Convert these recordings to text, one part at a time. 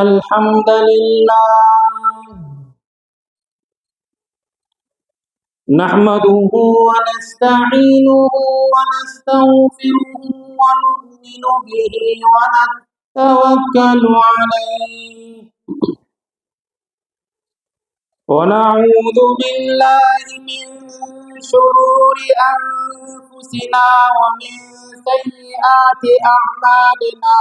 الحمد لله نحمده ونستعينه ونستغفره ونؤمن به ونتوكل عليه ونعوذ بالله من شرور أنفسنا ومن سيئات أعمالنا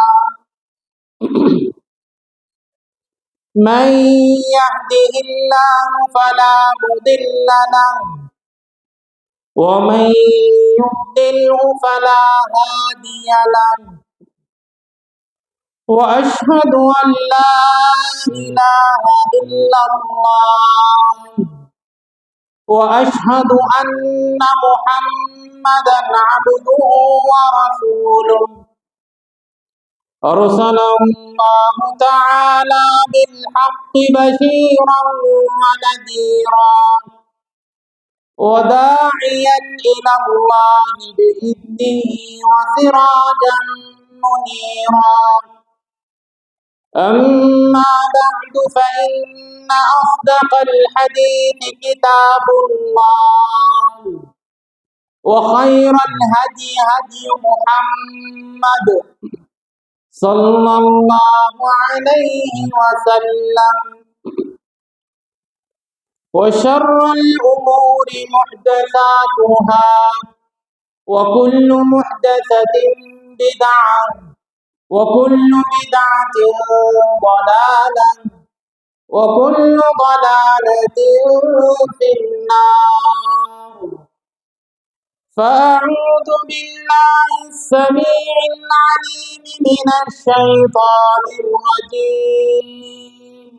من يهده الله فلا مضل له ومن يضلله فلا هادي له وأشهد أن لا إله إلا الله وأشهد أن محمدا عبده ورسوله أرسله الله تعالى بالحق بشيرا ونذيرا وداعيا إلى الله بإذنه وسراجا منيرا أما بعد فإن أصدق الحديث كتاب الله وخير الهدي هدي محمد صلى الله عليه وسلم وشر الأمور محدثاتها وكل محدثة بدعة وكل بدعة ضلالة وكل ضلالة في النار فأعوذ بالله السميع العليم من الشيطان الرجيم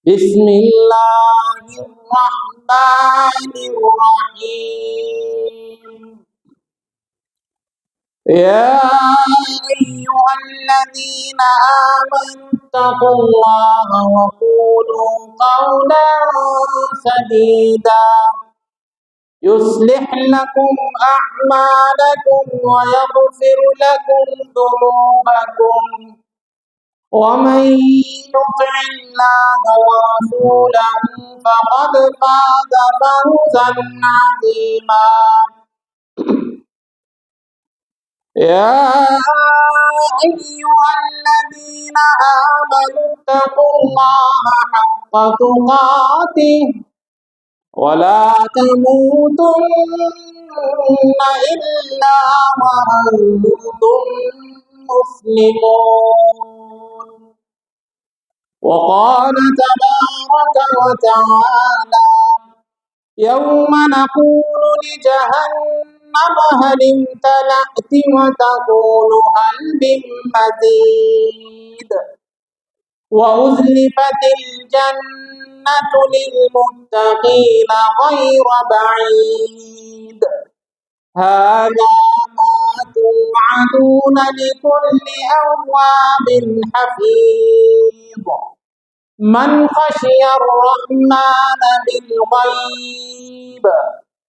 بسم الله الرحمن الرحيم يا أيها الذين آمنوا اتقوا الله وقولوا قولا سديدا يصلح لكم أعمالكم ويغفر لكم ذنوبكم ومن يطع الله ورسوله فقد فاز فوزا عظيما يا أيها الذين آمنوا اتقوا الله حق تقاته ولا تموتن إلا وأنتم مسلمون وقال تبارك وتعالى يوم نقول لجهنم هل امتلأت وتقول هل من مزيد وأزلفت الجنة للمتقين غير بعيد هذا ما توعدون لكل أواب حفيظ من خشي الرحمن بالغيب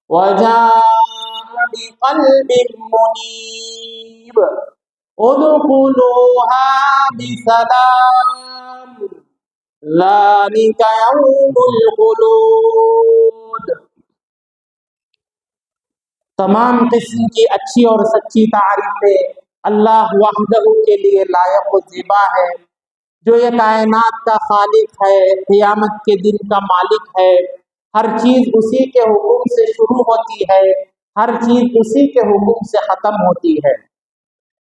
وجاء بقلب منيب ادخلوها بسلام ذلك يوم الخلود تمام قسم کی اچھی اور سچی تعریفیں اللہ وحدہ کے لیے لائق و زیبا ہے جو یہ کائنات کا خالق ہے، قیامت کے دن کا مالک ہے۔ ہر چیز اسی کے حکم سے شروع ہوتی ہے، ہر چیز اسی کے حکم سے ختم ہوتی ہے۔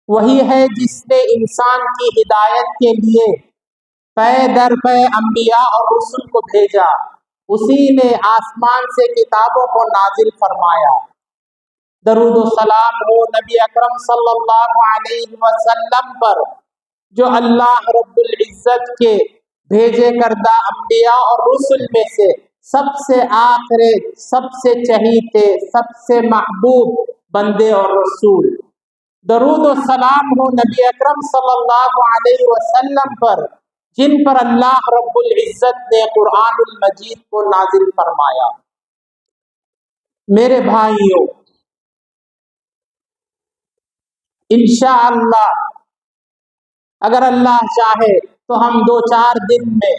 وہی ہے جس نے انسان کی ہدایت کے لیے پے در پے انبیاء اور رسل کو بھیجا، اسی نے آسمان سے کتابوں کو نازل فرمایا۔ درود و سلام ہو نبی اکرم صلی اللہ علیہ وسلم پر، جو اللہ رب العزت کے بھیجے کردہ انبیاء اور رسل میں سے سب سے آخر، سب سے چہیتے، سب سے محبوب بندے اور رسول۔ درود و سلام ہو نبی اکرم صلی اللہ علیہ وسلم پر، جن پر اللہ رب العزت نے قرآن المجید کو نازل فرمایا۔ میرے بھائیوں، انشاءاللہ اگر اللہ چاہے تو ہم 2-4 دن میں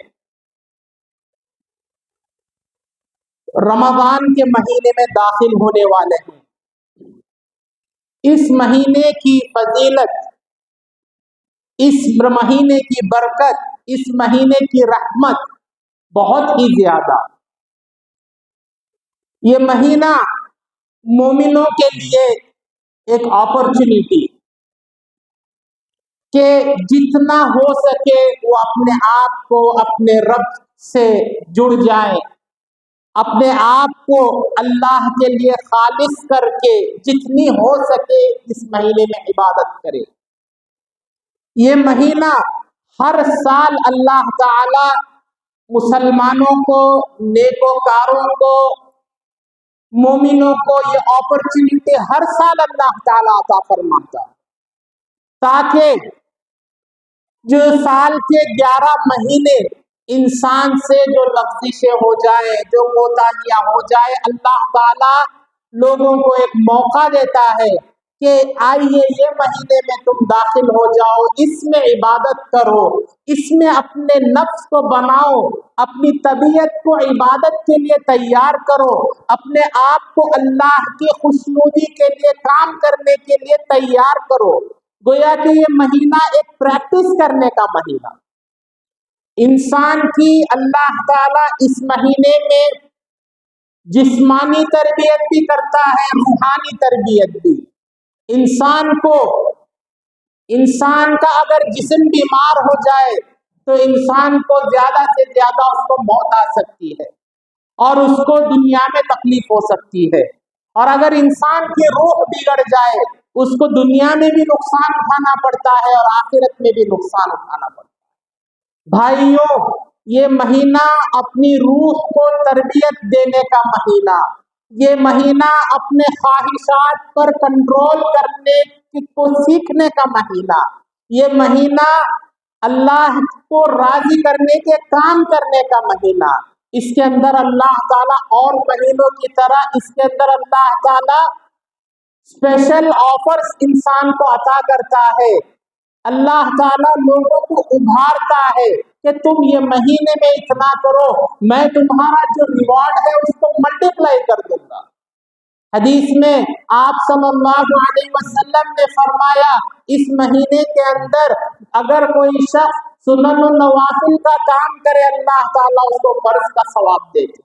رمضان کے مہینے میں داخل ہونے والے ہیں۔ اس مہینے کی فضیلت، اس مہینے کی برکت، اس مہینے کی رحمت بہت ہی زیادہ۔ یہ مہینہ مومنوں کے لیے ایک اپرچونٹی کہ جتنا ہو سکے وہ اپنے آپ کو اپنے رب سے جڑ جائیں، اپنے آپ کو اللہ کے لیے خالص کر کے جتنی ہو سکے اس مہینے میں عبادت کرے۔ یہ مہینہ ہر سال اللہ تعالی مسلمانوں کو، نیکوکاروں کو، مومنوں کو یہ اپرچونٹی ہر سال اللہ تعالی عطا فرماتا تاکہ جو سال کے 11 مہینے انسان سے جو لغزشیں ہو جائے، جو کوتاہیاں ہو جائے، اللہ تعالی لوگوں کو ایک موقع دیتا ہے کہ آئیے یہ مہینے میں تم داخل ہو جاؤ، اس میں عبادت کرو، اس میں اپنے نفس کو بناؤ، اپنی طبیعت کو عبادت کے لیے تیار کرو، اپنے آپ کو اللہ کی خوشنودی کے لیے کام کرنے کے لیے تیار کرو۔ گویا کہ یہ مہینہ ایک پریکٹس کرنے کا مہینہ، انسان کی اللہ تعالیٰ اس مہینے میں جسمانی تربیت بھی کرتا ہے، روحانی تربیت بھی۔ انسان کا اگر جسم بیمار ہو جائے تو انسان کو زیادہ سے زیادہ اس کو موت آ سکتی ہے اور اس کو دنیا میں تکلیف ہو سکتی ہے، اور اگر انسان کی روح بگڑ جائے اس کو دنیا میں بھی نقصان اٹھانا پڑتا ہے اور آخرت میں بھی نقصان اٹھانا پڑتا ہے۔ بھائیوں، یہ مہینہ اپنی روح کو تربیت دینے کا مہینہ، یہ مہینہ اپنے خواہشات پر کنٹرول کرنے کو سیکھنے کا مہینہ، یہ مہینہ اللہ کو راضی کرنے کے کام کرنے کا مہینہ۔ اس کے اندر اللہ تعالیٰ اور مہینوں کی طرح اس کے اندر اللہ تعالیٰ اسپیشل آفرز انسان کو عطا کرتا ہے۔ اللہ تعالیٰ لوگوں کو ابھارتا ہے کہ تم یہ مہینے میں اتنا کرو، میں تمہارا جو ریوارڈ ہے اس کو ملٹیپلائی کر دوں گا۔ حدیث میں آپ صلی اللہ علیہ وسلم نے فرمایا اس مہینے کے اندر اگر کوئی شخص سنن النوافل کا کام کرے اللہ تعالیٰ اس کو فرض کا ثواب دیتے۔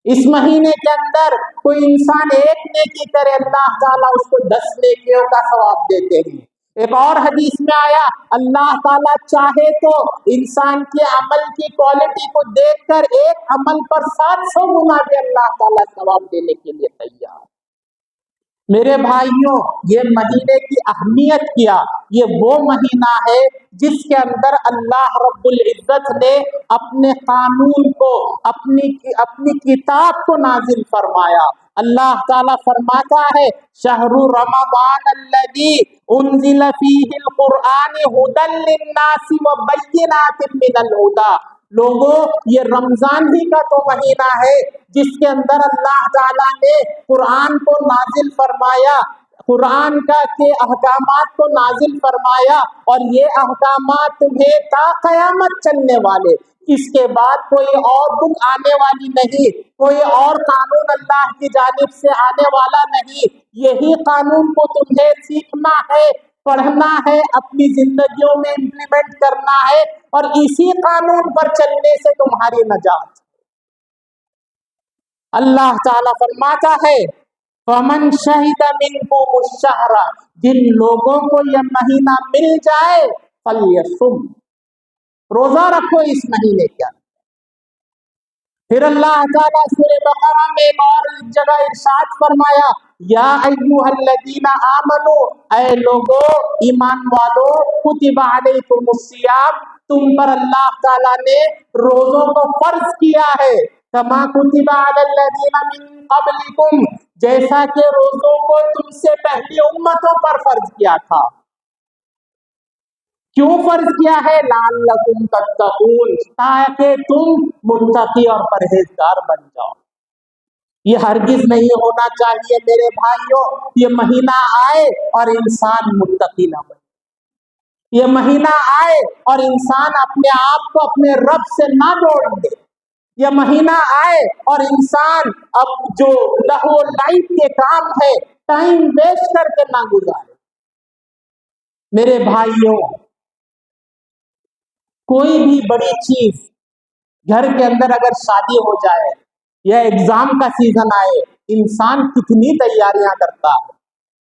اس مہینے کے اندر کوئی انسان ایک نیکی کرے اللہ تعالیٰ اس کو 10 نیکیوں کا ثواب دیتے ہیں۔ ایک اور حدیث میں آیا اللہ تعالیٰ چاہے تو انسان کے عمل کی کوالٹی کو دیکھ کر ایک عمل پر 700 گنا بھی اللہ تعالیٰ ثواب دینے کے لیے تیار۔ میرے بھائیوں، یہ مہینے کی اہمیت کیا، یہ وہ مہینہ ہے جس کے اندر اللہ رب العزت نے اپنے قانون کو، اپنی کتاب کو نازل فرمایا۔ اللہ تعالیٰ فرماتا ہے شہر رمضان الذی انزل فیہ القرآن ھدی للناس وبینات من الھدی۔ لوگوں، یہ رمضان ہی کا تو مہینہ ہے جس کے اندر اللہ تعالیٰ نے قرآن کو نازل فرمایا، قرآن کا کے احکامات کو نازل فرمایا، اور یہ احکامات تمہیں تا قیامت چلنے والے، اس کے بعد کوئی اور بک آنے والی نہیں، کوئی اور قانون اللہ کی جانب سے آنے والا نہیں۔ یہی قانون کو تمہیں سیکھنا ہے، پڑھنا ہے، اپنی زندگیوں میں امپلیمنٹ کرنا ہے، اور اسی قانون پر چلنے سے تمہاری نجات۔ اللہ تعالیٰ فرماتا ہے فَمَنْ شَهِدَ مِنْكُمُ الشَّهْرَ، جن لوگوں کو یہ مہینہ مل جائے فَلْيَصُمْ، روزہ رکھو اس مہینے کے اندر۔ پھر اللہ تعالیٰ سورہ بقرہ میں ایک اور جگہ ارشاد فرمایا یا ایھا الذین آمنوا، اے لوگو ایمان والو، کتب علیکم الصیام، تم پر اللہ تعالیٰ نے روزوں کو فرض کیا ہے، کما کتب علی الذین من قبلکم، جیسا کہ روزوں کو تم سے پہلی امتوں پر فرض کیا تھا۔ کیوں فرض کیا ہے؟ لعلکم تتقون، تاکہ تم متقی اور پرہیزگار بن جاؤ۔ یہ ہرگز نہیں ہونا چاہیے میرے بھائیوں، یہ مہینہ آئے اور انسان متقی نہ بنے۔ یہ مہینہ آئے اور انسان اپنے آپ کو اپنے رب سے نہ جوڑ دے، یہ مہینہ آئے اور انسان اب جو لہو لائف کے کام ہے ٹائم ویسٹ کر کے نہ گزارے۔ میرے بھائیوں، کوئی بھی بڑی چیز گھر کے اندر اگر شادی ہو جائے یا ایگزام کا سیزن آئے، انسان کتنی تیاریاں کرتا ہے۔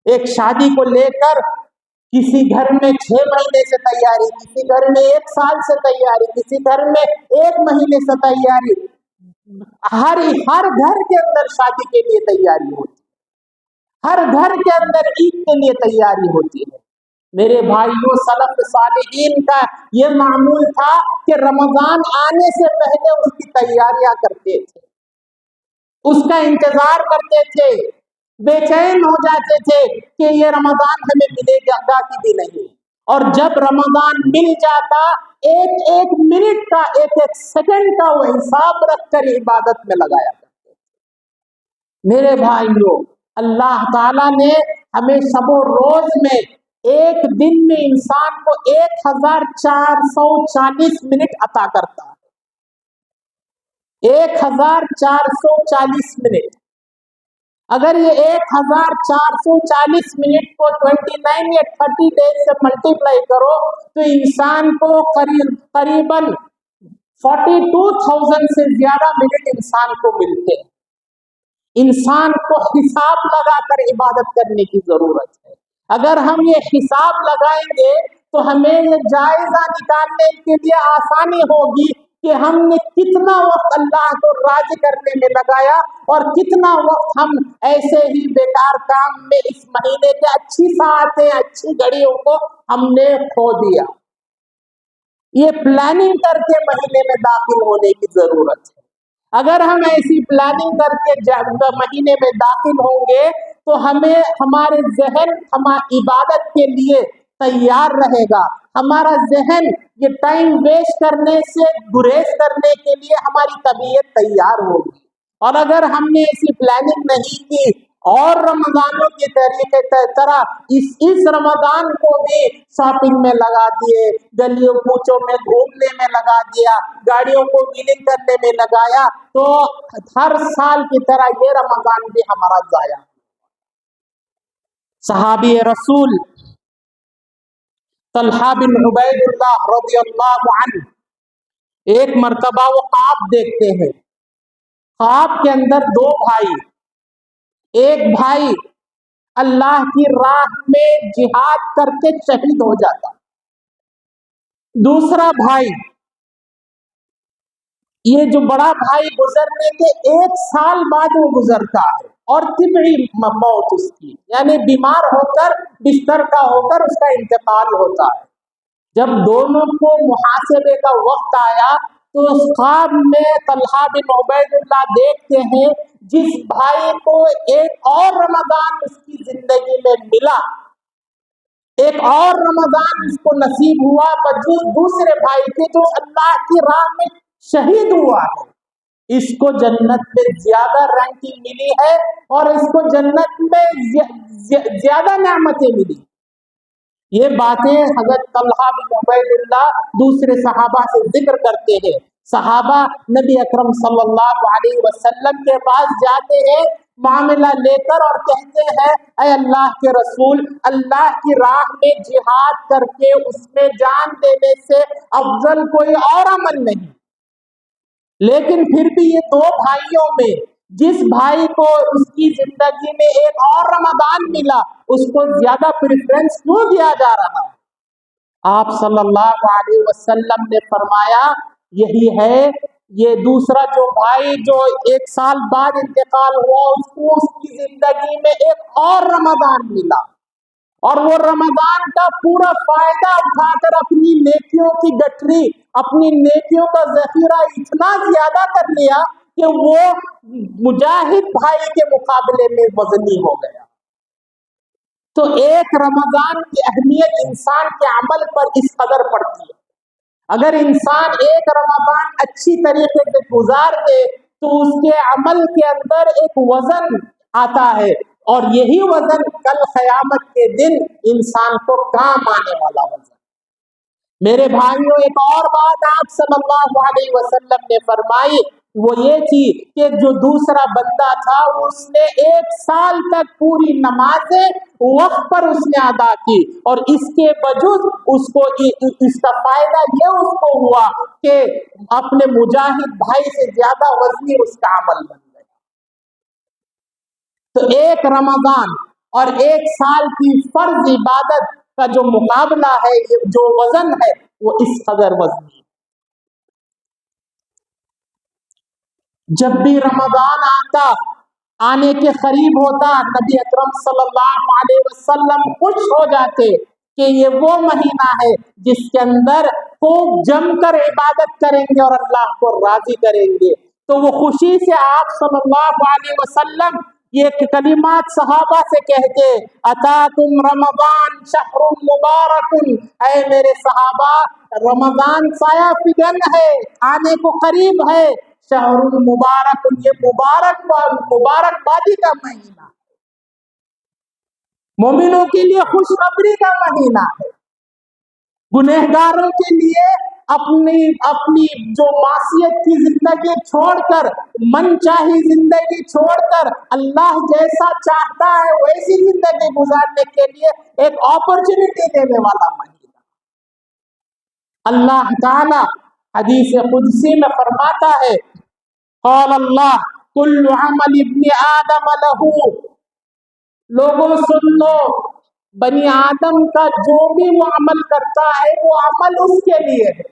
ایک شادی کو لے کر کسی گھر میں 6 مہینے سے تیاری، کسی گھر میں 1 سال سے تیاری، کسی گھر میں 1 مہینے سے تیاری، ہر گھر کے اندر شادی کے لیے تیاری ہوتی ہے، ہر گھر کے اندر عید کے لیے تیاری ہوتی ہے۔ میرے بھائیوں، سلف صالحین کا یہ معمول تھا کہ رمضان آنے سے پہلے اس کی تیاریاں کرتے تھے، اس کا انتظار کرتے تھے، بے چین ہو جاتے تھے کہ یہ رمضان ہمیں ملے گا کہ بھی نہیں، اور جب رمضان مل جاتا ایک ایک منٹ کا، ایک ایک سیکنڈ کا وہ حساب رکھ کر عبادت میں لگایا کرتے تھے۔ میرے بھائیوں، اللہ تعالیٰ نے ہمیں شب و روز میں ایک دن میں انسان کو 1440 منٹ عطا کرتا ہے، 1440 منٹ۔ اگر یہ 1440 منٹ کو 29 یا 30 ڈیز سے ملٹیپلائی کرو تو انسان کو قریباً 42,000 سے زیادہ منٹ انسان کو ملتے ہیں۔ انسان کو حساب لگا کر عبادت کرنے کی ضرورت ہے۔ اگر ہم یہ حساب لگائیں گے تو ہمیں یہ جائزہ نکالنے کے لیے آسانی ہوگی کہ ہم نے کتنا وقت اللہ کو راضی کرنے میں لگایا اور کتنا وقت ہم ایسے ہی بیکار کام میں اس مہینے کے اچھی ساعتیں، اچھی گھڑیوں کو ہم نے کھو دیا۔ یہ پلاننگ کر کے مہینے میں داخل ہونے کی ضرورت ہے۔ اگر ہم ایسی پلاننگ کر کے مہینے میں داخل ہوں گے تو ہمارے ذہن عبادت کے لیے تیار رہے گا، ہمارا ذہن یہ ٹائم ویسٹ کرنے سے گریز کرنے کے لیے ہماری طبیعت تیار ہوگی۔ اور اگر ہم نے ایسی پلاننگ نہیں کی اور رمضانوں کے طریقے طرح اس رمضان کو بھی شاپنگ میں لگا دیے، گلیوں کوچوں میں گھومنے میں لگا دیا، گاڑیوں کو ڈیلنگ کرنے میں لگایا، تو ہر سال کی طرح یہ رمضان بھی ہمارا ضائع۔ صحابی رسول طلحہ بن عبید اللہ رضی اللہ عنہ ایک مرتبہ وہ خواب دیکھتے ہیں۔ خواب کے اندر 2 بھائی، ایک بھائی اللہ کی راہ میں جہاد کر کے شہید ہو جاتا، دوسرا بھائی، یہ جو بڑا بھائی گزرنے کے 1 سال بعد وہ گزرتا ہے اور طبعی موت اس کی، یعنی بیمار ہو کر بستر کا ہو کر اس کا انتقال ہوتا ہے۔ جب دونوں کو محاسبے کا وقت آیا تو اس خواب میں طلحہ بن عبید اللہ دیکھتے ہیں جس بھائی کو ایک اور رمضان اس کی زندگی میں ملا، ایک اور رمضان اس کو نصیب ہوا، بجز دوسرے بھائی کے جو اللہ کی راہ میں شہید ہوا ہے، اس کو جنت میں زیادہ رینکنگ ملی ہے اور اس کو جنت میں زیادہ نعمتیں ملی۔ یہ باتیں حضرت طلحہ بن عبید اللہ دوسرے صحابہ سے ذکر کرتے ہیں۔ صحابہ نبی اکرم صلی اللہ علیہ وسلم کے پاس جاتے ہیں معاملہ لے کر اور کہتے ہیں اے اللہ کے رسول، اللہ کی راہ میں جہاد کر کے اس میں جان دینے سے افضل کوئی اور عمل نہیں، لیکن پھر بھی یہ 2 بھائیوں میں جس بھائی کو اس کی زندگی میں ایک اور رمضان ملا اس کو زیادہ پریفرنس کیوں دیا جا رہا؟ آپ صلی اللہ علیہ وسلم نے فرمایا یہی ہے، یہ دوسرا جو بھائی جو 1 سال بعد انتقال ہوا اس کو اس کی زندگی میں ایک اور رمضان ملا اور وہ رمضان کا پورا فائدہ اٹھا کر اپنی نیکیوں کی گٹھری، اپنی نیکیوں کا ذخیرہ اتنا زیادہ کر لیا کہ وہ مجاہد بھائی کے مقابلے میں وزنی ہو گیا۔ تو ایک رمضان کی اہمیت انسان کے عمل پر اس قدر پڑتی ہے۔ اگر انسان ایک رمضان اچھی طریقے سے گزار دے تو اس کے عمل کے اندر ایک وزن آتا ہے اور یہی وزن کل قیامت کے دن انسان کو کام آنے والا وزن۔ میرے بھائیوں، ایک اور بات آپ صلی اللہ علیہ وسلم نے فرمائی، وہ یہ تھی کہ جو دوسرا بندہ تھا اس نے 1 سال تک پوری نمازیں وقت پر اس نے ادا کی، اور اس کے بجز اس کو اس کا فائدہ یہ اس کو ہوا کہ اپنے مجاہد بھائی سے زیادہ وزنی اس کا عمل بن گیا۔ تو ایک رمضان اور 1 سال کی فرض عبادت کا جو مقابلہ ہے، جو وزن ہے، وہ اس قدر وزنی ہے۔ جب بھی رمضان آنے کے قریب ہوتا، نبی اکرم صلی اللہ علیہ وسلم خوش ہو جاتے کہ یہ وہ مہینہ ہے جس کے اندر خوب جم کر عبادت کریں گے اور اللہ کو راضی کریں گے۔ تو وہ خوشی سے آپ صلی اللہ علیہ وسلم یہ کلمات صحابہ سے کہتے، اتاکم رمضان شہر مبارک، اے میرے صحابہ، رمضان سایہ فگن ہے، آنے کو قریب ہے، شہر المبارک، یہ مبارک بادی کا مہینہ، مومنوں کے لیے خوشخبری کا مہینہ ہے، گنہگاروں کے لیے اپنی جو معصیت کی زندگی چھوڑ کر، من چاہی زندگی چھوڑ کر، اللہ جیسا چاہتا ہے ویسی زندگی گزارنے کے لیے ایک اپرچونٹی دینے والا مہینہ۔ اللہ تعالی حدیث قدسی میں فرماتا ہے، قال اللہ کل عمل ابن آدم لہو، لوگوں سن لو، بنی آدم کا جو بھی وہ عمل کرتا ہے وہ عمل اس کے لیے ہے۔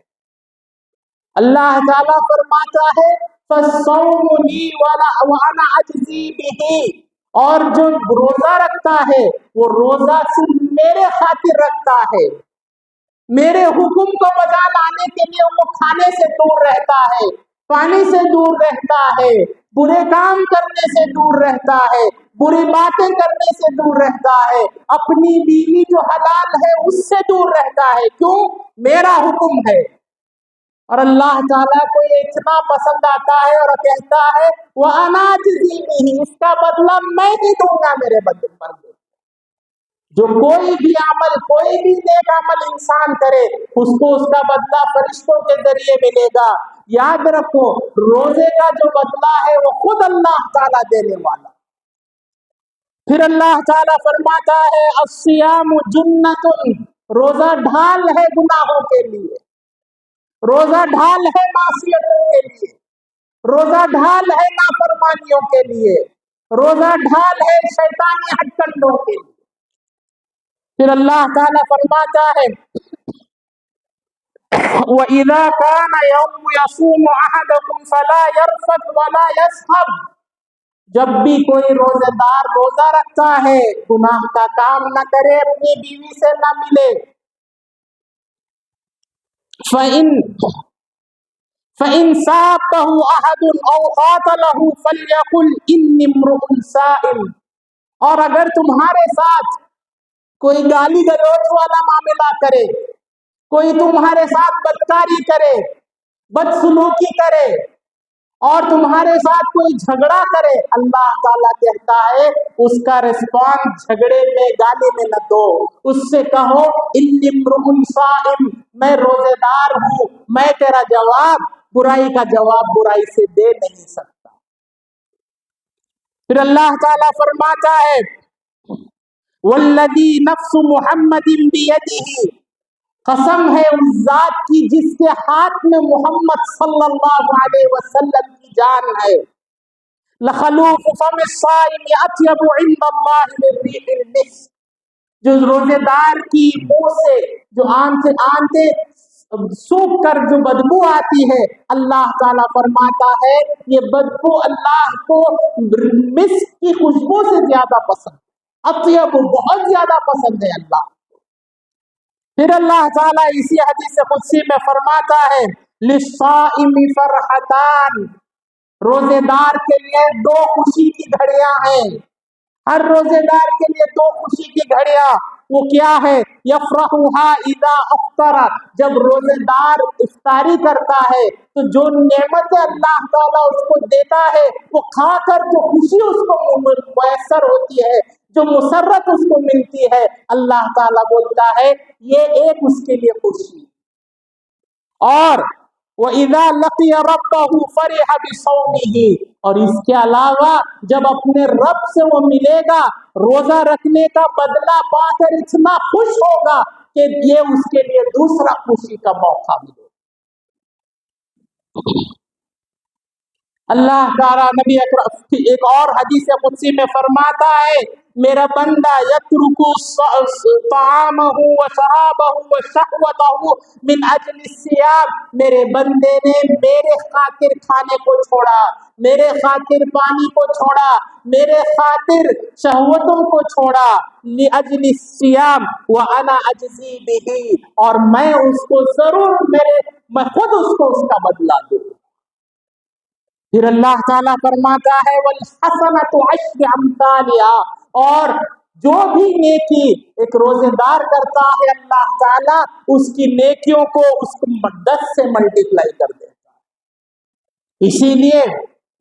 اللہ تعالیٰ فرماتا ہے فَالصَّوْمُ لِي وَأَنَا أَجْزِي بِهِ، اور جو روزہ رکھتا ہے وہ روزہ صرف میرے خاطر رکھتا ہے، میرے حکم کو بجا لانے کے لیے وہ کھانے سے دور رہتا ہے، پانی سے دور رہتا ہے، برے کام کرنے سے دور رہتا ہے، بری باتیں کرنے سے دور رہتا ہے، اپنی بیوی جو حلال ہے اس سے دور رہتا ہے، کیوں؟ میرا حکم ہے۔ اور اللہ تعالیٰ کو یہ اتنا پسند آتا ہے اور کہتا ہے وَأَنَا أَجْزِي بِهِ، اس کا بدلہ میں ہی دوں گا میرے بندے۔ جو کوئی بھی عمل، کوئی بھی نیک عمل انسان کرے، اس کو اس کا بدلہ فرشتوں کے ذریعے ملے گا۔ یاد رکھو، روزے کا جو بدلہ ہے وہ خود اللہ تعالیٰ دینے والا۔ پھر اللہ تعالیٰ فرماتا ہے الصیام جنۃ، روزہ ڈھال ہے گناہوں کے لیے، روزہ ڈھال ہے معصیتوں کے لیے، روزہ ڈھال ہے نافرمانیوں کے لیے، روزہ ڈھال ہے شیطانی ہٹ کنڈوں کے لیے۔ پھر اللہ تعالیٰ فرماتا ہے وَإِذَا كَانَ يَوْمُ يَصُومُ أَحَدُكُمْ فَلَا يَرْفَثْ وَلَا يَسْخَبْ، جب بھی کوئی روزہ دار روزہ رکھتا ہے گناہ کا کام نہ کرے، اپنی بیوی سے نہ ملے۔ فَإِن سَابَّهُ أَحَدٌ أَوْ قَاتَلَهُ فَلْيَقُلْ إِنِّي امْرُؤٌ صَائِمٌ، اور اگر تمہارے ساتھ کوئی گالی گلوچ والا معاملہ کرے، کوئی تمہارے ساتھ بدکاری کرے، بدسلوکی کرے، اور تمہارے ساتھ کوئی جھگڑا کرے، اللہ تعالیٰ کہتا ہے اس کا رسپانس جھگڑے میں، گالی میں نہ دو، اس سے کہو انی امرؤ صائم، میں روزے دار ہوں، میں تیرا جواب، برائی کا جواب برائی سے دے نہیں سکتا۔ پھر اللہ تعالیٰ فرماتا ہے والذی نفس محمد بیدہ، قسم ہے اس ذات کی جس کے ہاتھ میں محمد صلی اللہ علیہ وسلم کی جان ہے، لخلوف فم الصائم اطیب عند اللہ من ریح المسک، جو روزے دار کی منہ سے جو آنتیں سوکھ کر جو بدبو آتی ہے، اللہ تعالیٰ فرماتا ہے یہ بدبو اللہ کو مسک کی خوشبو سے زیادہ پسند، اطیب بہت زیادہ پسند ہے اللہ۔ پھر اللہ تعالیٰ اسی حدیث قدسی میں فرماتا ہے للصائم فرحتان، روزے دار کے لیے 2 خوشی کی گھڑیاں ہیں، ہر روزے دار کے لیے 2 خوشی کی گھڑیاں، وہ کیا ہے؟ یفرحها اذا افطر، جب روزے دار افطاری کرتا ہے تو جو نعمت اللہ تعالیٰ اس کو دیتا ہے وہ کھا کر جو خوشی اس کو میسر ہوتی ہے، جو مسرت اس کو ملتی ہے، اللہ تعالیٰ بولتا ہے یہ ایک اس کے لیے خوشی۔ اور وَإِذَا لَقِيَ رَبَّهُ فَرِحَ بِصَوْمِهِ، اور اس کے علاوہ جب اپنے رب سے وہ ملے گا روزہ رکھنے کا بدلہ پا کر اتنا خوش ہوگا کہ یہ اس کے لیے دوسرا خوشی کا موقع ملے گا۔ اللہ تعالیٰ نبی اکرم ایک اور حدیث قدسی میں فرماتا ہے میرا بندہ یترک طعامہ و شرابہ و شہوتہ من اجل الصیام، میرے بندے نے میرے خاطر کھانے کو چھوڑا، میرے خاطر پانی کو چھوڑا، میرے خاطر شہوتوں کو چھوڑا، لاجل الصیام وانا اجزی بہ، اور میں اس کو ضرور میں خود اس کو اس کا بدلہ دوں۔ پھر اللہ تعالیٰ فرماتا ہے وَالْحَسَنَةُ عَشْرُ أَمْثَالِهَا، اور جو بھی نیکی ایک روزے دار کرتا ہے اللہ تعالیٰ اس کی نیکیوں کو اس کو 10 سے ملٹیپلائی کر دیتا ہے۔ اسی لیے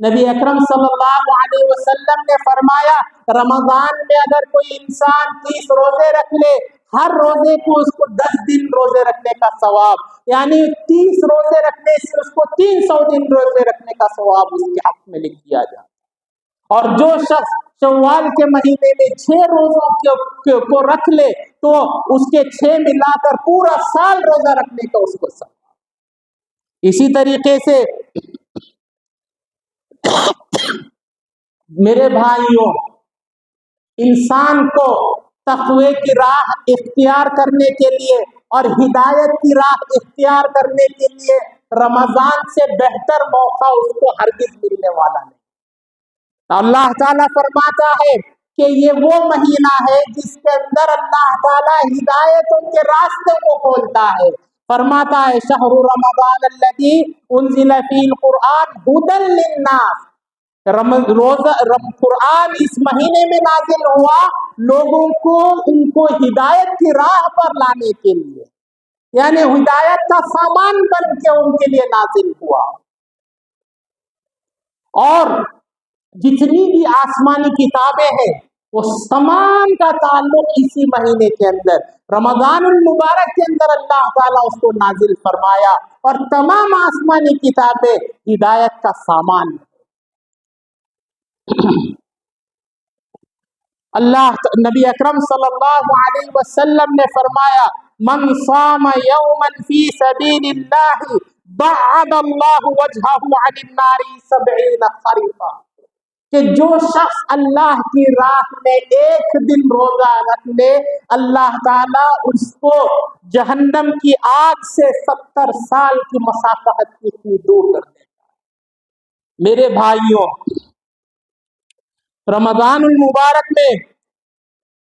نبی اکرم صلی اللہ علیہ وسلم نے فرمایا رمضان میں اگر کوئی انسان 30 روزے رکھ لے، ہر روزے کو اس کو 10 دن روزے رکھنے کا ثواب، یعنی 30 روزے رکھنے سے اس کو 300 دن روزے رکھنے کا ثواب اس کے حق میں لکھ دیا جاتا۔ اور جو شخص شوال کے مہینے میں 6 روزوں کو رکھ لے تو اس کے 6 ملا کر پورا سال روزہ رکھنے کا اس کو ثواب۔ اسی طریقے سے میرے بھائیوں، انسان کو تقوی کی راہ اختیار کرنے کے لیے اور ہدایت کی راہ اختیار کرنے کے لیے رمضان سے بہتر موقع اس کو ہرگز ملنے والا نہیں۔ اللہ تعالیٰ فرماتا ہے کہ یہ وہ مہینہ ہے جس کے اندر اللہ تعالیٰ ہدایتوں کے راستے کو کھولتا ہے۔ فرماتا ہے شہر رمضان الذی انزل فیہ القرآن ھدی للناس، قرآن اس مہینے میں نازل ہوا لوگوں کو ان کو ہدایت کی راہ پر لانے کے لیے، یعنی ہدایت کا سامان بن کے ان کے لیے نازل ہوا۔ اور جتنی بھی آسمانی کتابیں ہیں وہ تمام کا تعلق اسی مہینے کے اندر رمضان المبارک کے اندر اللہ تعالیٰ اس کو نازل فرمایا، اور تمام آسمانی کتابیں ہدایت کا سامان۔ نبی اکرم صلی اللہ علیہ وسلم نے فرمایا من صام یوما فی سبیل اللہ بعد اللہ وجہہ عن النار 70 خریفا، کہ جو شخص اللہ کی راہ میں ایک دن روزہ رکھ لے اللہ تعالیٰ اس کو جہنم کی آگ سے 70 سال کی مسافت اتنی دور کر دیتا ہے۔ میرے بھائیوں، رمضان المبارک میں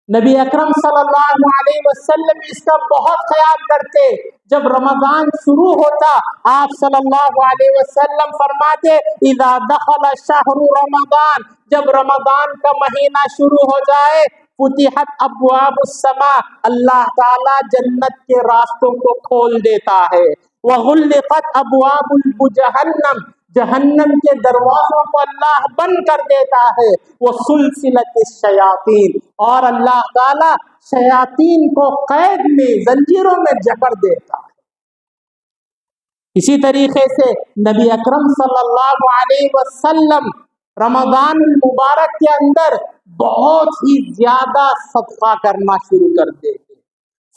نبی اکرم صلی اللہ علیہ وسلم اس کا بہت خیال کرتے۔ جب رمضان شروع ہوتا آپ صلی اللہ علیہ وسلم فرماتے اذا دخل شہر رمضان، جب رمضان کا مہینہ شروع ہو جائے فتحت ابواب السماء، اللہ تعالیٰ جنت کے راستوں کو کھول دیتا ہے، وغلقت ابواب جہنم، جہنم کے دروازوں کو اللہ بند کر دیتا ہے، وسلسلت الشیاطین، اور اللہ تعالیٰ شیاطین کو قید میں زنجیروں میں جکڑ دیتا ہے۔ اسی طریقے سے نبی اکرم صلی اللہ علیہ وسلم رمضان المبارک کے اندر بہت ہی زیادہ صدقہ کرنا شروع کر دیتے۔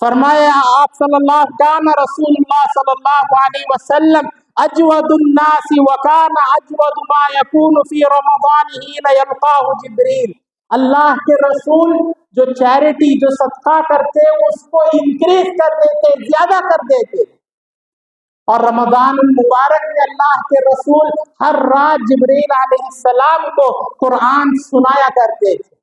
فرمایا آپ صلی اللہ کان رسول اللہ صلی اللہ علیہ وسلم اجود الناس وکان اجود ما یکون فی رمضان حین یلقاہ جبریل، اللہ کے رسول جو چیریٹی جو صدقہ کرتے اس کو انکریز کر دیتے، زیادہ کر دیتے، اور رمضان المبارک میں اللہ کے رسول ہر رات جبریل علیہ السلام کو قرآن سنایا کرتے تھے۔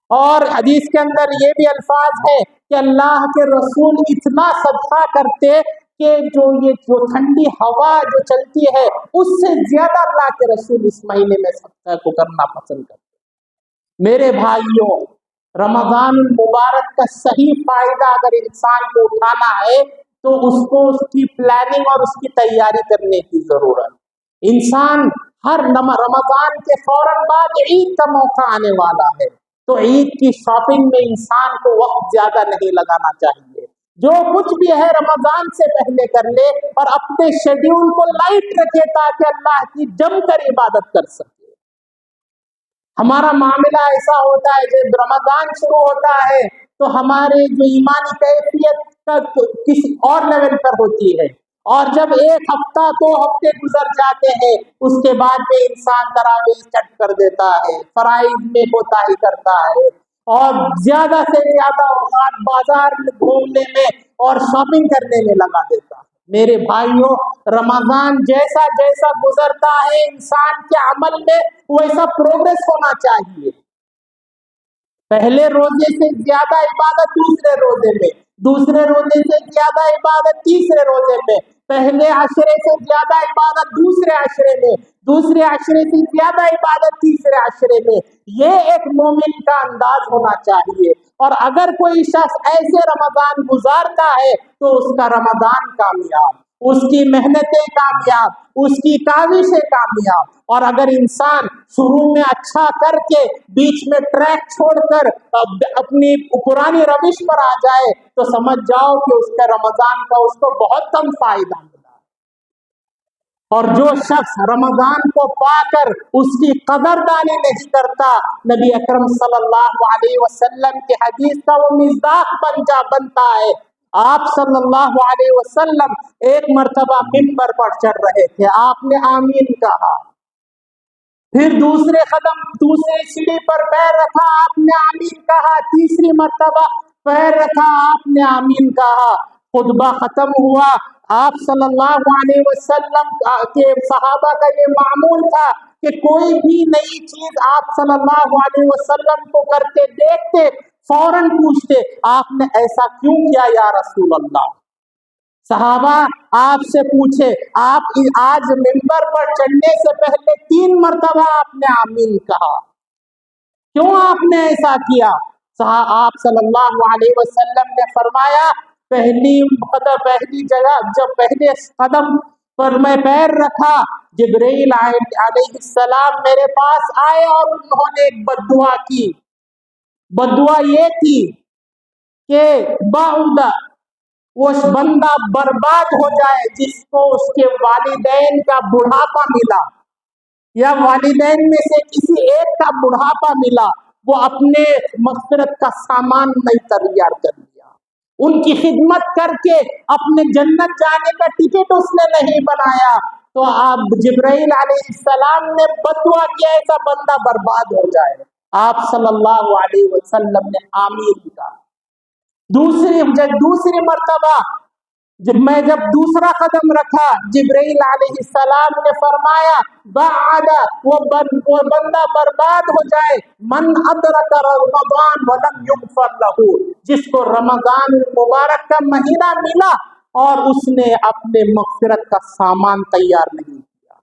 اور حدیث کے اندر یہ بھی الفاظ ہے کہ اللہ کے رسول اتنا صدقہ کرتے کہ جو ٹھنڈی ہوا جو چلتی ہے اس سے زیادہ اللہ کے رسول اس مہینے میں صدقہ کو کرنا پسند کرتے۔ میرے بھائیوں، رمضان المبارک کا صحیح فائدہ اگر انسان کو اٹھانا ہے تو اس کو اس کی پلاننگ اور اس کی تیاری کرنے کی ضرورت۔ انسان ہر رمضان کے فوراً بعد عید کا موقع آنے والا ہے، تو عید کی شاپنگ میں انسان کو وقت زیادہ نہیں لگانا چاہیے، جو کچھ بھی ہے رمضان سے پہلے کر لے اور اپنے شیڈیول کو لائٹ رکھے تاکہ اللہ کی جم کر عبادت کر سکے۔ ہمارا معاملہ ایسا ہوتا ہے جب رمضان شروع ہوتا ہے تو ہمارے جو ایمانی کیفیت کسی اور لیول پر ہوتی ہے، اور جب ایک ہفتہ 2 ہفتے گزر جاتے ہیں اس کے بعد میں انسان تراویح چٹ کر دیتا ہے، فرائض میں کوتاہی کرتا ہے اور زیادہ سے زیادہ اوقات بازار میں گھومنے میں اور شاپنگ کرنے میں لگا دیتا ہے۔ میرے بھائیوں، رمضان جیسا جیسا گزرتا ہے انسان کے عمل میں ویسا پروگریس ہونا چاہیے۔ پہلے روزے سے زیادہ عبادت دوسرے روزے میں، دوسرے روزے سے زیادہ عبادت تیسرے روزے میں، پہلے عشرے سے زیادہ عبادت دوسرے عشرے میں، دوسرے عشرے سے زیادہ عبادت تیسرے عشرے میں۔ یہ ایک مومن کا انداز ہونا چاہیے، اور اگر کوئی شخص ایسے رمضان گزارتا ہے تو اس کا رمضان کامیاب، اس کی محنتیں کامیاب، اس کی کاوشیں کامیاب۔ اور اگر انسان شروع میں اچھا کر کے بیچ میں ٹریک چھوڑ کر اپنی پرانی روش پر آ جائے تو سمجھ جاؤ کہ اس کا رمضان کا اس کو بہت کم فائدہ ملا۔ اور جو شخص رمضان کو پا کر اس کی قدردانی نہیں کرتا، نبی اکرم صلی اللہ علیہ وسلم کی حدیث کا وہ مصداق بنتا ہے۔ آپ صلی اللہ علیہ وسلم ایک مرتبہ منبر پر چڑھ رہے تھے، آپ نے آمین کہا، پھر دوسری سیڑھی پر پیر رکھا، آپ نے آمین کہا، تیسری مرتبہ پیر رکھا، آپ نے آمین کہا۔ خطبہ ختم ہوا، آپ صلی اللہ علیہ وسلم کے صحابہ کا یہ معمول تھا کہ کوئی بھی نئی چیز آپ صلی اللہ علیہ وسلم کو کرتے دیکھتے فوراً پوچھتے، آپ نے ایسا کیوں کیا یا رسول اللہ؟ صحابہ آپ سے پوچھے، آپ آج منبر پر چڑھنے سے پہلے 3 مرتبہ آپ نے آمین کہا، کیوں آپ نے ایسا کیا؟ آپ صلی اللہ علیہ وسلم نے فرمایا، پہلی جگہ جب پہلے قدم پر میں پیر رکھا، جبرائیل علیہ السلام میرے پاس آئے اور انہوں نے ایک بد دعا کی۔ بد دعا یہ تھی کہ بعد وہ بندہ برباد ہو جائے جس کو اس کے والدین کا بڑھاپا ملا، یا والدین میں سے کسی ایک کا بڑھاپا ملا، وہ اپنے مغفرت کا سامان نہیں تیار کر لیا، ان کی خدمت کر کے اپنے جنت جانے کا ٹکٹ اس نے نہیں بنایا، تو آپ جبرائیل علیہ السلام نے بد دعا کیا ایسا بندہ برباد ہو جائے۔ آپ صلی اللہ علیہ وسلم نے آمین کہا۔ دوسری مرتبہ جب دوسرا قدم رکھا، جبرائیل علیہ السلام نے فرمایا، بعد وہ بندہ برباد ہو جائے من ادرک رمضان ولم یغفر لہ، جس کو رمضان المبارک کا مہینہ ملا اور اس نے اپنے مغفرت کا سامان تیار نہیں کیا۔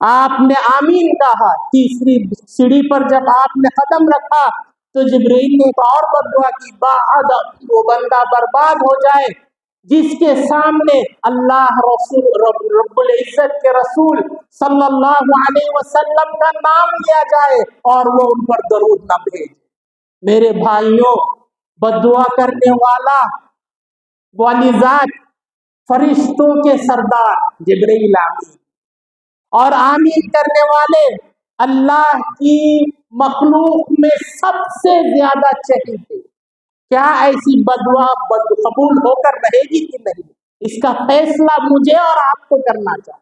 آپ نے آمین کہا۔ تیسری سیڑھی پر جب آپ نے قدم رکھا تو جبرائیل نے ایک اور بد دعا کی، بعد وہ بندہ برباد ہو جائے جس کے سامنے اللہ رب العزت کے رسول صلی اللہ علیہ وسلم کا نام لیا جائے اور وہ ان پر درود نہ بھیجے۔ میرے بھائیوں، بد دعا کرنے والی ذات فرشتوں کے سردار جبرائیل آمین، اور آمین کرنے والے اللہ کی مخلوق میں سب سے زیادہ چہیتے۔ کیا ایسی بدعا قبول ہو کر رہے گی کہ نہیں؟ اس کا فیصلہ مجھے اور آپ کو کرنا چاہیے۔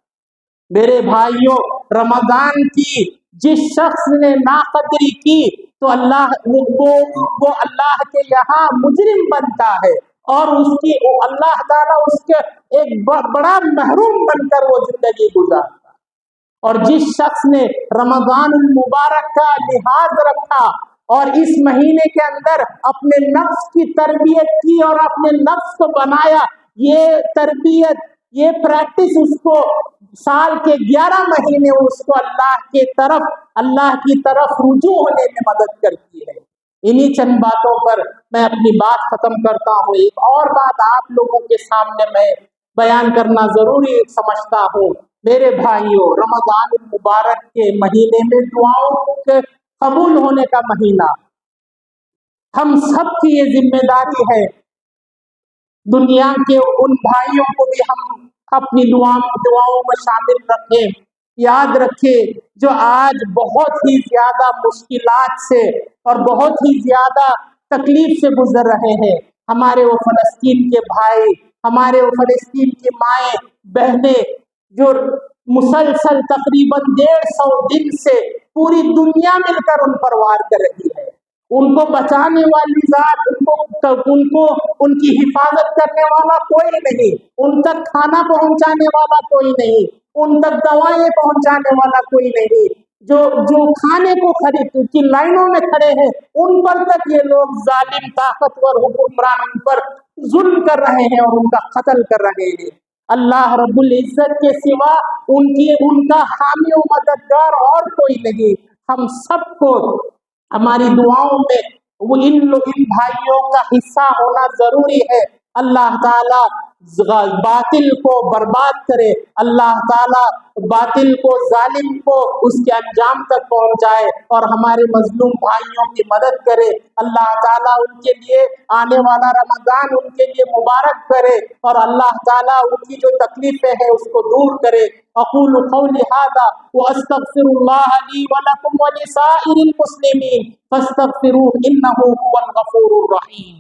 میرے بھائیوں، رمضان کی جس شخص نے ناقدری کی تو وہ اللہ کے یہاں مجرم بنتا ہے، اور اللہ تعالیٰ اس کے ایک بڑا محروم بن کر وہ زندگی گزارتا ہے۔ اور جس شخص نے رمضان المبارک کا لحاظ رکھا اور اس مہینے کے اندر اپنے نفس کی تربیت کی اور اپنے نفس کو بنایا، یہ تربیت، یہ پریکٹس اس کو سال کے 11 مہینے اس کو اللہ کی طرف رجوع ہونے میں مدد کرتی ہے۔ انہی چند باتوں پر میں اپنی بات ختم کرتا ہوں۔ ایک اور بات آپ لوگوں کے سامنے میں بیان کرنا ضروری سمجھتا ہوں۔ میرے بھائیوں، رمضان المبارک کے مہینے میں دعاؤں کے قبول ہونے کا مہینہ، ہم سب کی یہ ذمہ داری ہے دنیا کے ان بھائیوں کو بھی ہم اپنی دعاؤں میں شامل رکھیں، یاد رکھیں جو آج بہت ہی زیادہ مشکلات سے اور بہت ہی زیادہ تکلیف سے گزر رہے ہیں۔ ہمارے وہ فلسطین کے بھائی، ہمارے وہ فلسطین کی مائیں بہنیں جو مسلسل تقریباً 150 دن سے پوری دنیا مل کر ان پر وار کر رہی ہے، ان کو بچانے والی ذات، ان کو ان کی حفاظت کرنے والا کوئی نہیں، ان تک کھانا پہنچانے والا کوئی نہیں، ان تک دوائیں پہنچانے والا کوئی نہیں، جو کھانے کو خرید کی لائنوں میں کھڑے ہیں ان پر تک یہ لوگ ظالم طاقتور حکمران ان پر ظلم کر رہے ہیں اور ان کا قتل کر رہے ہیں۔ اللہ رب العزت کے سوا ان کا حامی و مددگار اور کوئی نہیں۔ ہم سب کو ہماری دعاؤں میں ان بھائیوں کا حصہ ہونا ضروری ہے۔ اللہ تعالیٰ باطل کو برباد کرے، اللہ تعالیٰ باطل کو، ظالم کو اس کے انجام تک پہنچائے اور ہمارے مظلوم بھائیوں کی مدد کرے۔ اللہ تعالیٰ ان کے لیے آنے والا رمضان ان کے لیے مبارک کرے اور اللہ تعالیٰ ان کی جو تکلیفیں ہیں اس کو دور کرے۔ اقول قولی ھذا واستغفر اللہ لی ولکم ولسائر المسلمین فاستغفروہ انہ ھو الغفور الرحیم۔